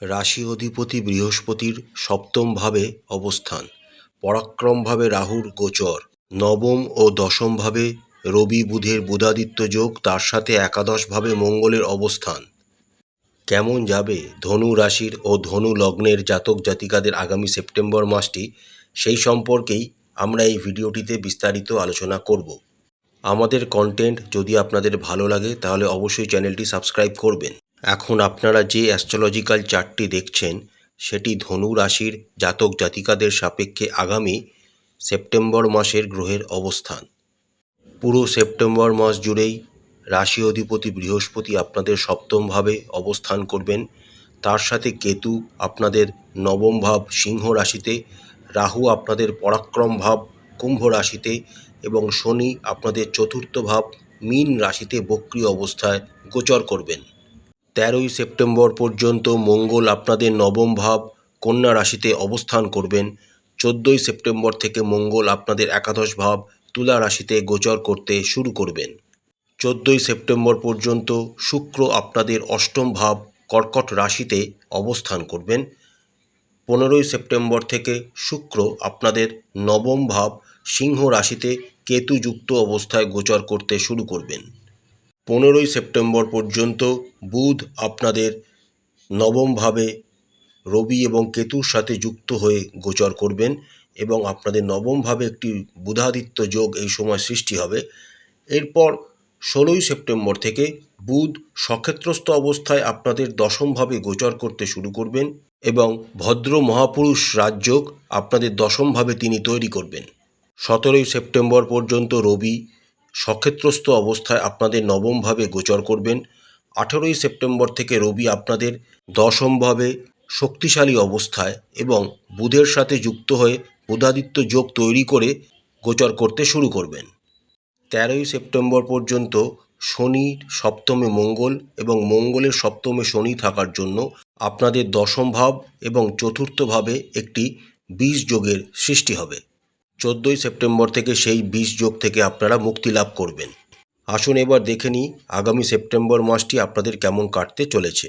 রাশি অধিপতি বৃহস্পতির সপ্তম ভাবে অবস্থান, পরাক্রম ভাবে রাহুর গোচর, নবম ও দশম ভাবে রবি বুধের বুধাদিত্য যোগ, তার সাথে একাদশ ভাবে মঙ্গলের অবস্থান। কেমন যাবে ধনু রাশির ও ধনু লগ্নের জাতক জাতিকাদের আগামী সেপ্টেম্বর মাসটি, সেই সম্পর্কেই আমরা এই ভিডিওটিতে বিস্তারিত আলোচনা করব। আমাদের কন্টেন্ট যদি আপনাদের ভালো লাগে তাহলে অবশ্যই চ্যানেলটি সাবস্ক্রাইব করবেন। এখন আপনারা যে অ্যাস্ট্রোলজিক্যাল চার্টটি দেখছেন সেটি ধনু রাশির জাতক জাতিকাদের সাপেক্ষে আগামী সেপ্টেম্বর মাসের গ্রহের অবস্থান। পুরো সেপ্টেম্বর মাস জুড়েই রাশি অধিপতি বৃহস্পতি আপনাদের সপ্তমভাবে অবস্থান করবেন, তার সাথে কেতু আপনাদের নবম ভাব সিংহ রাশিতে, রাহু আপনাদের পরাক্রম ভাব কুম্ভ রাশিতে এবং শনি আপনাদের চতুর্থ ভাব মীন রাশিতে বক্রী অবস্থায় গোচর করবেন। 13ই সেপ্টেম্বর পর্যন্ত মঙ্গল আপনাদের নবম ভাব কন্যা রাশিতে অবস্থান করবেন। 14ই সেপ্টেম্বর থেকে মঙ্গল আপনাদের একাদশ ভাব তুলা রাশিতে গোচর করতে শুরু করবেন। 14ই সেপ্টেম্বর পর্যন্ত শুক্র আপনাদের অষ্টম ভাব কর্কট রাশিতে অবস্থান করবেন। 15ই সেপ্টেম্বর থেকে শুক্র আপনাদের নবম ভাব সিংহ রাশিতে কেতুযুক্ত অবস্থায় গোচর করতে শুরু করবেন। 15ই সেপ্টেম্বর পর্যন্ত বুধ আপনাদের নবম ভাবে রবি এবং কেতুর সাথে যুক্ত হয়ে গোচর করবেন এবং আপনাদের নবম ভাবে একটি বুধাদিত্য যোগ এই সময় সৃষ্টি হবে। এরপর 16ই সেপ্টেম্বর থেকে বুধ সক্ষেত্রস্থ অবস্থায় আপনাদের দশম ভাবে গোচর করতে শুরু করবেন এবং ভদ্র মহাপুরুষ রাজযোগ আপনাদের দশম ভাবে তিনি তৈরি করবেন। 17ই সেপ্টেম্বর পর্যন্ত রবি সক্ষেত্রস্থ অবস্থায় আপনাদের নবম ভাবে গোচর করবেন। 18ই সেপ্টেম্বর থেকে রবি আপনাদের দশম ভাবে শক্তিশালী অবস্থায় এবং বুধের সাথে যুক্ত হয়ে বুধাদিত্য যোগ তৈরি করে গোচর করতে শুরু করবেন। 13ই সেপ্টেম্বর পর্যন্ত শনির সপ্তমে মঙ্গল এবং মঙ্গলের সপ্তমে শনি থাকার জন্য আপনাদের দশম ভাব এবং চতুর্থ ভাবে একটি বিষ যোগের সৃষ্টি হবে। 14ই সেপ্টেম্বর থেকে সেই বিষ যোগ থেকে আপনারা মুক্তি লাভ করবেন। আসুন এবার দেখে নিই আগামী সেপ্টেম্বর মাসটি আপনাদের কেমন কাটতে চলেছে।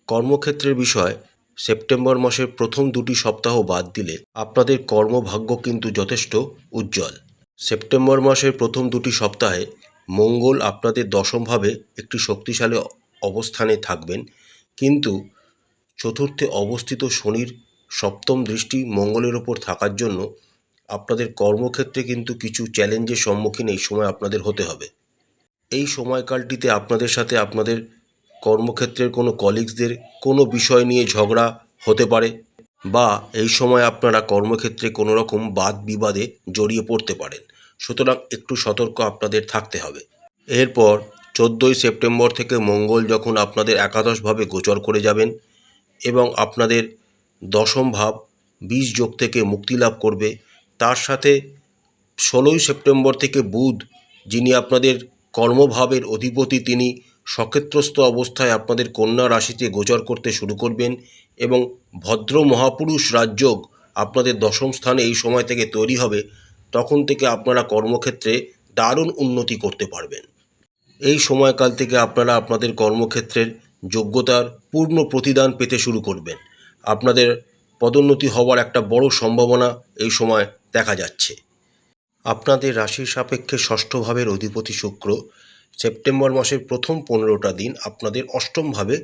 কর্মক্ষেত্রের বিষয়, সেপ্টেম্বর মাসের প্রথম দুটি সপ্তাহ বাদ দিলে আপনাদের কর্মভাগ্য কিন্তু যথেষ্ট উজ্জ্বল। সেপ্টেম্বর মাসের প্রথম দুটি সপ্তাহে মঙ্গল আপনাদের দশমভাবে একটি শক্তিশালী অবস্থানে থাকবেন, কিন্তু চতুর্থে অবস্থিত শনির সপ্তম দৃষ্টি মঙ্গলের ওপর থাকার জন্য আপনাদের কর্মক্ষেত্রে কিন্তু কিছু চ্যালেঞ্জের সম্মুখীন এই সময় আপনাদের হতে হবে। এই সময়কালটিতে আপনাদের সাথে আপনাদের কর্মক্ষেত্রের কোনো কলিগসদের কোনো বিষয় নিয়ে ঝগড়া হতে পারে বা এই সময় আপনারা কর্মক্ষেত্রে কোনো রকম বাদ বিবাদে জড়িয়ে পড়তে পারেন, সুতরাং একটু সতর্ক আপনাদের থাকতে হবে। এরপর 14ই সেপ্টেম্বর থেকে মঙ্গল যখন আপনাদের একাদশভাবে গোচর করে যাবেন এবং আপনাদের দশম ভাব বিষ যোগ থেকে মুক্তি লাভ করবে, তার সাথে 16ই সেপ্টেম্বর থেকে বুধ, যিনি আপনাদের কর্মভাবের অধিপতি, তিনি সক্ষেত্রস্থ অবস্থায় আপনাদের কন্যা রাশিতে গোচর করতে শুরু করবেন এবং ভদ্র মহাপুরুষ রাজযোগ আপনাদের দশম স্থানে এই সময় থেকে তৈরি হবে। তখন থেকে আপনারা কর্মক্ষেত্রে দারুণ উন্নতি করতে পারবেন। এই সময়কাল থেকে আপনারা আপনাদের কর্মক্ষেত্রের যোগ্যতার পূর্ণ প্রতিদান পেতে শুরু করবেন। আপনাদের পদোন্নতি হওয়ার একটা বড় সম্ভাবনা এই সময় দেখা যাচ্ছে। আপনাদের রাশির সাপেক্ষে ষষ্ঠ ভাবের অধিপতি শুক্র সেপ্টেম্বর মাসের প্রথম 15টা দিন আপনাদের অষ্টমভাবে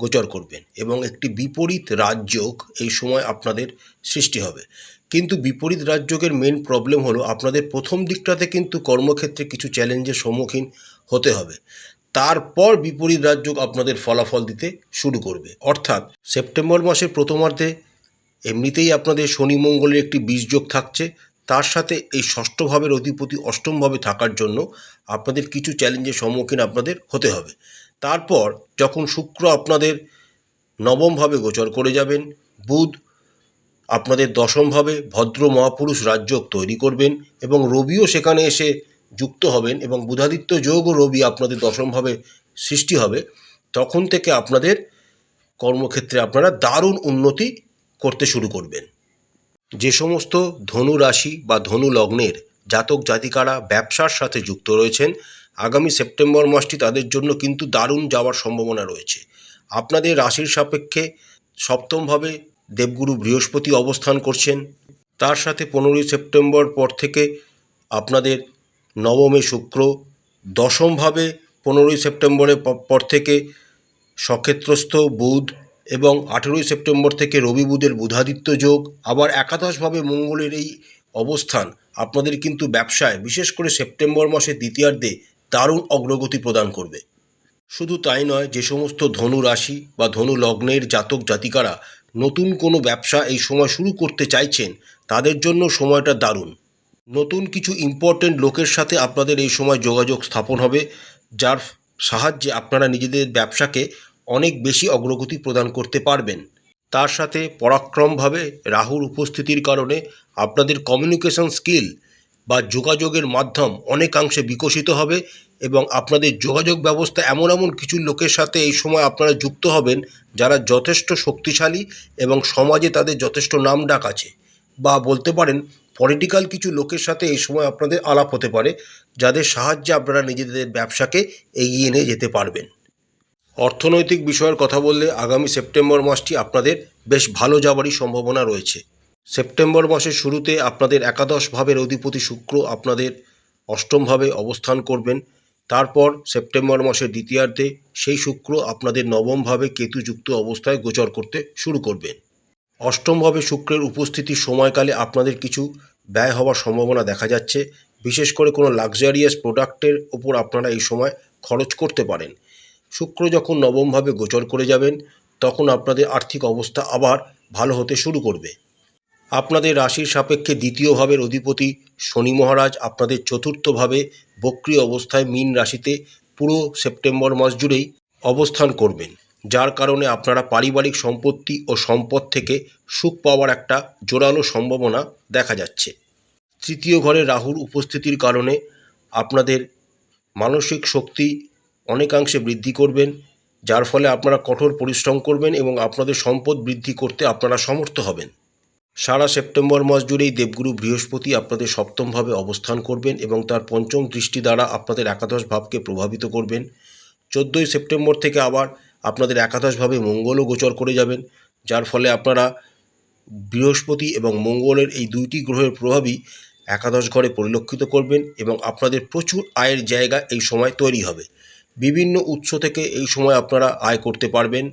গোচর করবেন এবং একটি বিপরীত রাজযোগ এই সময় আপনাদের সৃষ্টি হবে। কিন্তু বিপরীত রাজযোগের মেন প্রবলেম হলো আপনাদের প্রথম দিকটাতে কিন্তু কর্মক্ষেত্রে কিছু চ্যালেঞ্জের সম্মুখীন হতে হবে, তারপর বিপরীত রাজযোগ আপনাদের ফলাফল দিতে শুরু করবে। অর্থাৎ সেপ্টেম্বর মাসের প্রথমার্ধে এমনিতেই আপনাদের শনি মঙ্গলের একটি বিষ যোগ থাকছে, তার সাথে এই ষষ্ঠ ভাবের অধিপতি অষ্টমভাবে থাকার জন্য আপনাদের কিছু চ্যালেঞ্জের সম্মুখীন আপনাদের হতে হবে। তারপর যখন শুক্র আপনাদের নবমভাবে গোচর করে যাবেন, বুধ আপনাদের দশমভাবে ভদ্র মহাপুরুষ রাজযোগ তৈরি করবেন এবং রবিও সেখানে এসে যুক্ত হবেন এবং বুধাদিত্য যোগ ও রবি আপনাদের দশমভাবে সৃষ্টি হবে। তখন থেকে আপনাদের কর্মক্ষেত্রে আপনারা দারুণ উন্নতি করতে শুরু করবেন। যে সমস্ত ধনু রাশি বা ধনু লগ্নের জাতক জাতিকারা ব্যবসার সাথে যুক্ত রয়েছেন, আগামী সেপ্টেম্বর মাসটি তাদের জন্য কিন্তু দারুণ যাওয়ার সম্ভাবনা রয়েছে। আপনাদের রাশির সাপেক্ষে সপ্তমভাবে দেবগুরু বৃহস্পতি অবস্থান করছেন। তার সাথে 15ই সেপ্টেম্বর পর থেকে আপনাদের নবমে শুক্র, দশমভাবে 15ই সেপ্টেম্বরের পর থেকে সক্ষেত্রস্থ বুধ, এবং 18ই সেপ্টেম্বর থেকে রবি বুধের বুধাদিত্য যোগ, আবার একাদশভাবে মঙ্গলের এই অবস্থান আপনাদের কিন্তু ব্যবসায় বিশেষ করে সেপ্টেম্বর মাসের দ্বিতীয়ার্ধে দারুণ অগ্রগতি প্রদান করবে। শুধু তাই নয়, যে সমস্ত ধনু রাশি বা ধনু লগ্নের জাতক জাতিকারা নতুন কোনো ব্যবসা এই সময় শুরু করতে চাইছেন, তাদের জন্য সময়টা দারুণ। নতুন কিছু ইম্পর্টেন্ট লোকের সাথে আপনাদের এই সময় যোগাযোগ স্থাপন হবে, যার সাহায্যে আপনারা নিজেদের ব্যবসাকে অনেক বেশি অগ্রগতি প্রদান করতে পারবেন। তার সাথে পরাক্রমভাবে রাহুর উপস্থিতির কারণে আপনাদের কমিউনিকেশন স্কিল বা যোগাযোগের মাধ্যম অনেকাংশে বিকশিত হবে, এবং আপনাদের যোগাযোগ ব্যবস্থা এমন এমন কিছু লোকের সাথে এই সময় আপনারা যুক্ত হবেন যারা যথেষ্ট শক্তিশালী এবং সমাজে তাদের যথেষ্ট নামডাক আছে, বা বলতে পারেন পলিটিক্যাল কিছু লোকের সাথে এই সময় আপনাদের আলাপ হতে পারে, যাদের সাহায্যে আপনারা নিজেদের ব্যবসাকে এগিয়ে নিয়ে যেতে পারবেন। অর্থনৈতিক বিষয়ের কথা বললে আগামী সেপ্টেম্বর মাসটি আপনাদের বেশ ভালো যাবারই সম্ভাবনা রয়েছে। সেপ্টেম্বর মাসের শুরুতে আপনাদের একাদশ ভাবের অধিপতি শুক্র আপনাদের অষ্টমভাবে অবস্থান করবেন। তারপর সেপ্টেম্বর মাসের দ্বিতীয়ার্ধে সেই শুক্র আপনাদের নবমভাবে কেতুযুক্ত অবস্থায় গোচর করতে শুরু করবেন। অষ্টমভাবে শুক্রের উপস্থিতির সময়কালে আপনাদের কিছু ব্যয় হওয়ার সম্ভাবনা দেখা যাচ্ছে। বিশেষ করে কোনো লাক্সারিয়াস প্রোডাক্টের ওপর আপনারা এই সময় খরচ করতে পারেন। শুক্র যখন নবমভাবে গোচর করে যাবেন, তখন আপনাদের আর্থিক অবস্থা আবার ভালো হতে শুরু করবে। আপনাদের রাশির সাপেক্ষে দ্বিতীয় ভাবের অধিপতি শনি মহারাজ আপনাদের চতুর্থভাবে বক্রী অবস্থায় মীন রাশিতে পুরো সেপ্টেম্বর মাস জুড়েই অবস্থান করবেন, যার কারণে আপনারা পারিবারিক সম্পত্তি ও সম্পদ থেকে সুখ পাওয়ার একটা জোরালো সম্ভাবনা দেখা যাচ্ছে। তৃতীয় ঘরে রাহুর উপস্থিতির কারণে আপনাদের মানসিক শক্তি অনেকাংশে বৃদ্ধি করবেন, যার ফলে আপনারা কঠোর পরিশ্রম করবেন এবং আপনাদের সম্পদ বৃদ্ধি করতে আপনারা সমর্থ হবেন। সারা সেপ্টেম্বর মাস জুড়েই দেবগুরু বৃহস্পতি আপনাদের সপ্তমভাবে অবস্থান করবেন এবং তার পঞ্চম দৃষ্টি দ্বারা আপনাদের একাদশ ভাবকে প্রভাবিত করবেন। 14ই সেপ্টেম্বর থেকে আবার আপনাদের একাদশভাবে মঙ্গলও গোচর করে যাবেন, যার ফলে আপনারা বৃহস্পতি এবং মঙ্গলের এই দুইটি গ্রহের প্রভাবই একাদশ ঘরে পরিলক্ষিত করবেন, এবং আপনাদের প্রচুর আয়ের জায়গা এই সময় তৈরি হবে। বিভিন্ন উৎস থেকে এই সময় আপনারা আয় করতে পারবেন।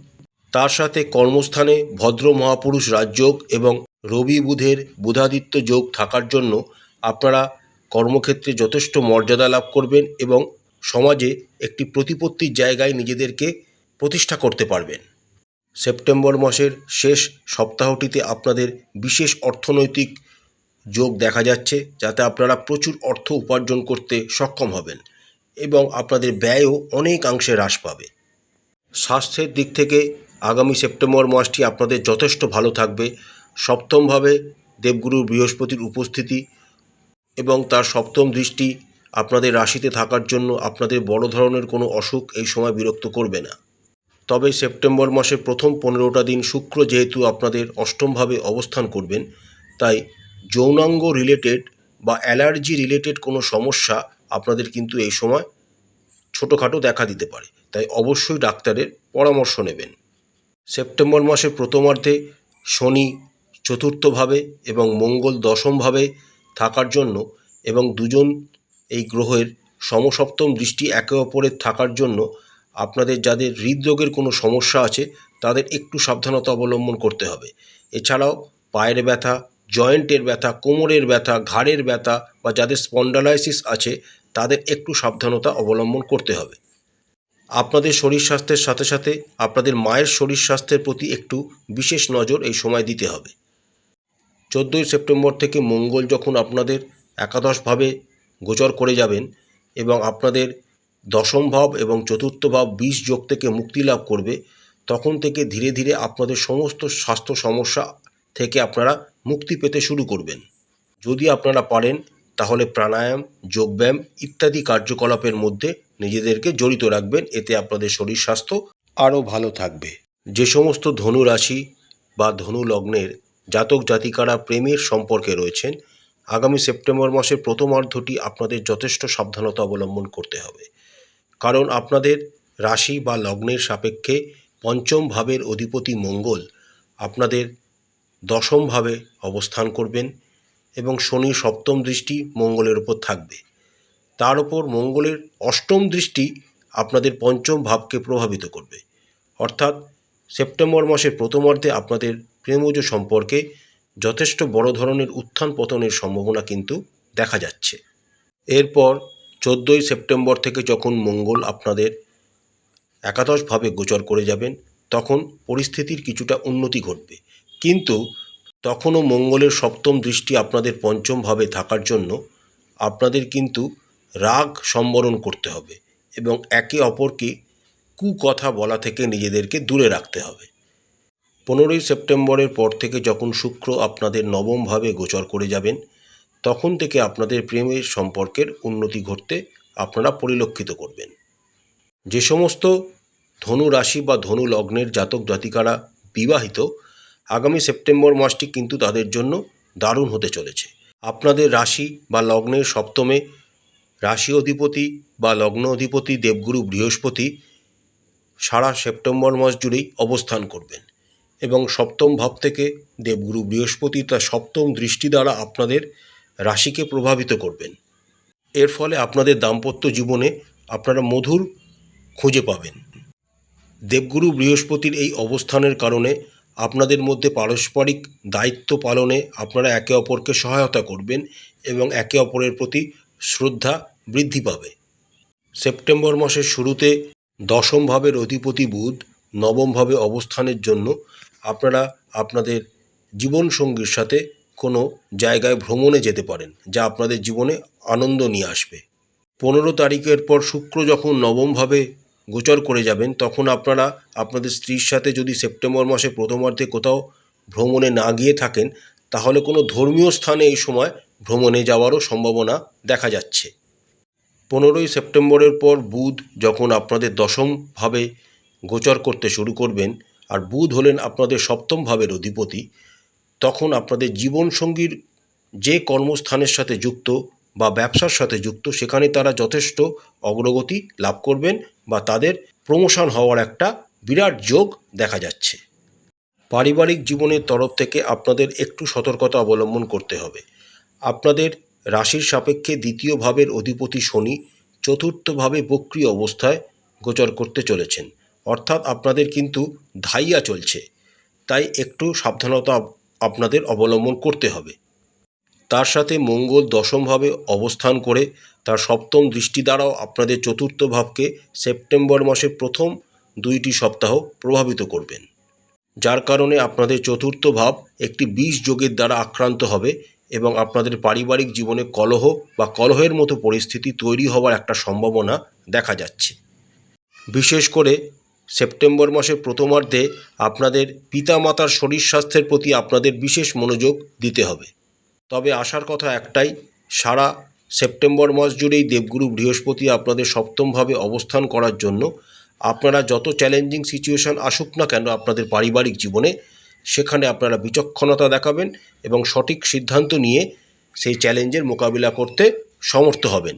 তার সাথে কর্মস্থানে ভদ্র মহাপুরুষ রাজযোগ এবং রবি বুধের বুধাদিত্য যোগ থাকার জন্য আপনারা কর্মক্ষেত্রে যথেষ্ট মর্যাদা লাভ করবেন এবং সমাজে একটি প্রতিপত্তির জায়গায় নিজেদেরকে প্রতিষ্ঠা করতে পারবেন। সেপ্টেম্বর মাসের শেষ সপ্তাহটিতে আপনাদের বিশেষ অর্থনৈতিক যোগ দেখা যাচ্ছে, যাতে আপনারা প্রচুর অর্থ উপার্জন করতে সক্ষম হবেন এবং আপনাদের ব্যয়ও অনেকাংশে হ্রাস পাবে। স্বাস্থ্যের দিক থেকে আগামী সেপ্টেম্বর মাসটি আপনাদের যথেষ্ট ভালো থাকবে। সপ্তমভাবে দেবগুরু বৃহস্পতির উপস্থিতি এবং তার সপ্তম দৃষ্টি আপনাদের রাশিতে থাকার জন্য আপনাদের বড় ধরনের কোনো অসুখ এই সময় বিরক্ত করবে না। তবে সেপ্টেম্বর মাসের প্রথম 15টা দিন শুক্র যেহেতু আপনাদের অষ্টমভাবে অবস্থান করবেন, তাই যৌনাঙ্গ রিলেটেড বা অ্যালার্জি রিলেটেড কোনো সমস্যা আপনাদের কিন্তু এই সময় ছোটোখাটো দেখা দিতে পারে, তাই অবশ্যই ডাক্তারের পরামর্শ নেবেন। সেপ্টেম্বর মাসের প্রথমার্ধে শনি চতুর্থভাবে এবং মঙ্গল দশমভাবে থাকার জন্য এবং দুজন এই গ্রহের সমসপ্তম দৃষ্টি একে অপরের থাকার জন্য আপনাদের যাদের হৃদরোগের কোনো সমস্যা আছে তাদের একটু সাবধানতা অবলম্বন করতে হবে। এছাড়াও পায়ের ব্যথা, জয়েন্টের ব্যথা, কোমরের ব্যথা, ঘাড়ের ব্যথা বা যাদের স্পন্ডালাইসিস আছে তাদের একটু সাবধানতা অবলম্বন করতে হবে। আপনাদের শরীর স্বাস্থ্যের সাথে সাথে আপনাদের মায়ের শরীর স্বাস্থ্যের প্রতি একটু বিশেষ নজর এই সময় দিতে হবে। 14ই সেপ্টেম্বর থেকে মঙ্গল যখন আপনাদের একাদশভাবে গোচর করে যাবেন এবং আপনাদের দশম ভাব এবং চতুর্থ ভাব 20 যোগ থেকে মুক্তি লাভ করবে, তখন থেকে ধীরে ধীরে আপনাদের সমস্ত স্বাস্থ্য সমস্যা থেকে আপনারা মুক্তি পেতে শুরু করবেন। যদি আপনারা পারেন তাহলে প্রাণায়াম, যোগব্যায়াম ইত্যাদি কার্যকলাপের মধ্যে নিজেদেরকে জড়িত রাখবেন, এতে আপনাদের শরীর স্বাস্থ্য আরও ভালো থাকবে। যে সমস্ত ধনু রাশি বা ধনু লগ্নের জাতক জাতিকারা প্রেমের সম্পর্কে রয়েছেন, আগামী সেপ্টেম্বর মাসের প্রথমার্ধটি আপনাদের যথেষ্ট সাবধানতা অবলম্বন করতে হবে, কারণ আপনাদের রাশি বা লগ্নের সাপেক্ষে পঞ্চম ভাবের অধিপতি মঙ্গল আপনাদের দশমভাবে অবস্থান করবেন এবং শনির সপ্তম দৃষ্টি মঙ্গলের উপর থাকবে। তার ওপর মঙ্গলের অষ্টম দৃষ্টি আপনাদের পঞ্চম ভাবকে প্রভাবিত করবে। অর্থাৎ সেপ্টেম্বর মাসের প্রথমার্ধে আপনাদের প্রেমজ সম্পর্কে যথেষ্ট বড় ধরনের উত্থান পতনের সম্ভাবনা কিন্তু দেখা যাচ্ছে। এরপর 14ই সেপ্টেম্বর থেকে যখন মঙ্গল আপনাদের একাদশভাবে গোচর করে যাবেন, তখন পরিস্থিতির কিছুটা উন্নতি ঘটবে। কিন্তু তখনও মঙ্গলের সপ্তম দৃষ্টি আপনাদের পঞ্চম ভাবে থাকার জন্য আপনাদের কিন্তু রাগ সম্বরণ করতে হবে এবং একে অপরকে কুকথা বলা থেকে নিজেদেরকে দূরে রাখতে হবে। 15ই সেপ্টেম্বরের পর থেকে যখন শুক্র আপনাদের নবমভাবে গোচর করে যাবেন, তখন থেকে আপনাদের প্রেমের সম্পর্কের উন্নতি ঘটতে আপনারা পরিলক্ষিত করবেন। যে সমস্ত ধনু রাশি বা ধনু লগ্নের জাতক জাতিকারা বিবাহিত, আগামী সেপ্টেম্বর মাসটি কিন্তু তাদের জন্য দারুণ হতে চলেছে। আপনাদের রাশি বা লগ্নের সপ্তমে রাশি অধিপতি বা লগ্ন অধিপতি দেবগুরু বৃহস্পতি সারা সেপ্টেম্বর মাস জুড়েই অবস্থান করবেন এবং সপ্তম ভাব থেকে দেবগুরু বৃহস্পতি তার সপ্তম দৃষ্টি দ্বারা আপনাদের রাশিকে প্রভাবিত করবেন। এর ফলে আপনাদের দাম্পত্য জীবনে আপনারা মধুর খুঁজে পাবেন। দেবগুরু বৃহস্পতির এই অবস্থানের কারণে আপনাদের মধ্যে পারস্পরিক দায়িত্ব পালনে আপনারা একে অপরকে সহায়তা করবেন এবং একে অপরের প্রতি শ্রদ্ধা বৃদ্ধি পাবে। সেপ্টেম্বর মাসের শুরুতে দশম ভাবের অধিপতি বুধ নবমভাবে অবস্থানের জন্য আপনারা আপনাদের জীবনসঙ্গীর সাথে কোনো জায়গায় ভ্রমণে যেতে পারেন, যা আপনাদের জীবনে আনন্দ নিয়ে আসবে। 15 তারিখের পর শুক্র যখন নবমভাবে গোচর করে যাবেন, তখন আপনারা আপনাদের স্ত্রীর সাথে যদি সেপ্টেম্বর মাসে প্রথমার্ধে কোথাও ভ্রমণে না গিয়ে থাকেন, তাহলে কোনো ধর্মীয় স্থানে এই সময় ভ্রমণে যাওয়ারও সম্ভাবনা দেখা যাচ্ছে। 15ই সেপ্টেম্বরের পর বুধ যখন আপনাদের দশমভাবে গোচর করতে শুরু করবেন, আর বুধ হলেন আপনাদের সপ্তম ভাবের অধিপতি, তখন আপনাদের জীবনসঙ্গীর যে কর্মস্থানের সাথে যুক্ত বা ব্যবসার সাথে যুক্ত, সেখানে তারা যথেষ্ট অগ্রগতি লাভ করবেন বা তাদের প্রমোশন হওয়ার একটা বিরাট যোগ দেখা যাচ্ছে। পারিবারিক জীবনের তরফ থেকে আপনাদের একটু সতর্কতা অবলম্বন করতে হবে। আপনাদের রাশির সাপেক্ষে দ্বিতীয় ভাবের অধিপতি শনি চতুর্থভাবে বক্রী অবস্থায় গোচর করতে চলেছেন, অর্থাৎ আপনাদের কিন্তু ধাইয়া চলছে, তাই একটু সাবধানতা আপনাদের অবলম্বন করতে হবে। তার সাথে মঙ্গল দশমভাবে অবস্থান করে তার সপ্তম দৃষ্টি দ্বারাও আপনাদের চতুর্থ ভাবকে সেপ্টেম্বর মাসের প্রথম 2টি সপ্তাহ প্রভাবিত করবেন, যার কারণে আপনাদের চতুর্থ ভাব একটি বিষ যোগের দ্বারা আক্রান্ত হবে এবং আপনাদের পারিবারিক জীবনে কলহ বা কলহের মতো পরিস্থিতি তৈরি হওয়ার একটা সম্ভাবনা দেখা যাচ্ছে। বিশেষ করে সেপ্টেম্বর মাসের প্রথমার্ধে আপনাদের পিতামাতার শরীর স্বাস্থ্যের প্রতি আপনাদের বিশেষ মনোযোগ দিতে হবে। তবে আশার কথা একটাই, সারা সেপ্টেম্বর মাস জুড়েই দেবগুরু বৃহস্পতি আপনাদের সপ্তমভাবে অবস্থান করার জন্য আপনারা যত চ্যালেঞ্জিং সিচুয়েশন আসুক না কেন আপনাদের পারিবারিক জীবনে, সেখানে আপনারা বিচক্ষণতা দেখাবেন এবং সঠিক সিদ্ধান্ত নিয়ে সেই চ্যালেঞ্জের মোকাবিলা করতে সমর্থ হবেন।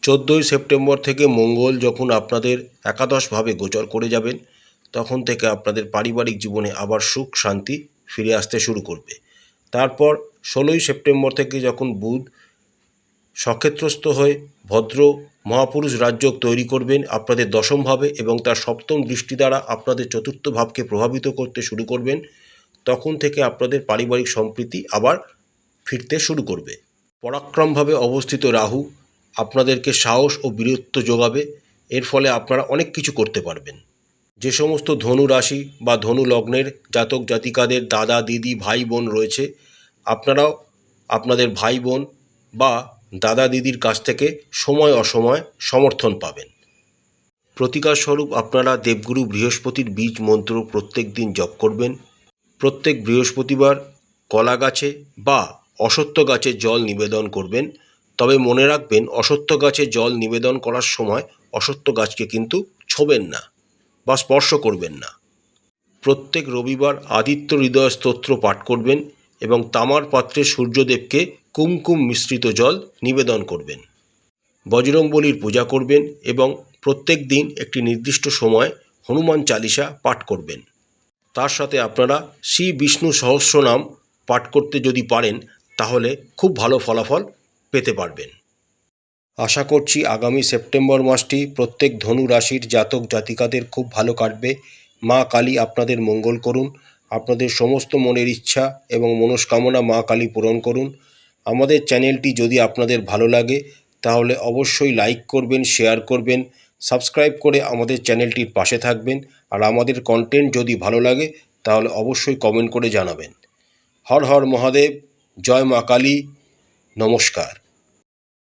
14ই সেপ্টেম্বর থেকে মঙ্গল যখন আপনাদের একাদশভাবে গোচর করে যাবেন, তখন থেকে আপনাদের পারিবারিক জীবনে আবার সুখ শান্তি ফিরে আসতে শুরু করবে। তারপর 16ই সেপ্টেম্বর থেকে যখন বুধ সক্ষেত্রস্থ হয়ে ভদ্র মহাপুরুষ রাজযোগ তৈরি করবেন আপনাদের দশমভাবে এবং তার সপ্তম দৃষ্টি দ্বারা আপনাদের চতুর্থ ভাবকে প্রভাবিত করতে শুরু করবেন, তখন থেকে আপনাদের পারিবারিক সম্প্রীতি আবার ফিরতে শুরু করবে। পরাক্রমভাবে অবস্থিত রাহু আপনাদেরকে সাহস ও বীরত্ব যোগাবে। এর ফলে আপনারা অনেক কিছু করতে পারবেন। যে সমস্ত ধনু রাশি বা ধনু লগ্নের জাতক জাতিকাদের দাদা দিদি ভাই বোন রয়েছে, আপনারাও আপনাদের ভাই বোন বা দাদা দিদির কাছ থেকে সময় অসময় সমর্থন পাবেন। প্রতিকার স্বরূপ আপনারা দেবগুরু বৃহস্পতির বীজ মন্ত্র প্রত্যেক দিন জপ করবেন। প্রত্যেক বৃহস্পতিবার কলা গাছে বা অশ্বত্থ গাছে জল নিবেদন করবেন। তবে মনে রাখবেন, অশ্বত্থ গাছে জল নিবেদন করার সময় অশ্বত্থ গাছকে কিন্তু ছোঁবেন না বা স্পর্শ করবেন না। প্রত্যেক রবিবার আদিত্য হৃদয় স্তোত্র পাঠ করবেন এবং তামার পাত্রে সূর্যদেবকে কুমকুম মিশ্রিত জল নিবেদন করবেন। বজরংবলীর পূজা করবেন এবং প্রত্যেক দিন একটি নির্দিষ্ট সময় হনুমান চালিসা পাঠ করবেন। তার সাথে আপনারা শ্রী বিষ্ণু সহস্রনাম পাঠ করতে যদি পারেন তাহলে খুব ভালো ফলাফল পেতে পারবেন। আশা করছি আগামী সেপ্টেম্বর মাসটি প্রত্যেক ধনু রাশির জাতক জাতিকাদের খুব ভালো কাটবে। মা কালী আপনাদের মঙ্গল করুন, আপনাদের সমস্ত মনের ইচ্ছা এবং মনস্কামনা মা কালী পূরণ করুন। আমাদের চ্যানেলটি যদি আপনাদের ভালো লাগে তাহলে অবশ্যই লাইক করবেন, শেয়ার করবেন, সাবস্ক্রাইব করে আমাদের চ্যানেলটির পাশে থাকবেন। আর আমাদের কন্টেন্ট যদি ভালো লাগে তাহলে অবশ্যই কমেন্ট করে জানাবেন। হর হর মহাদেব, জয় মা কালী, নমস্কার।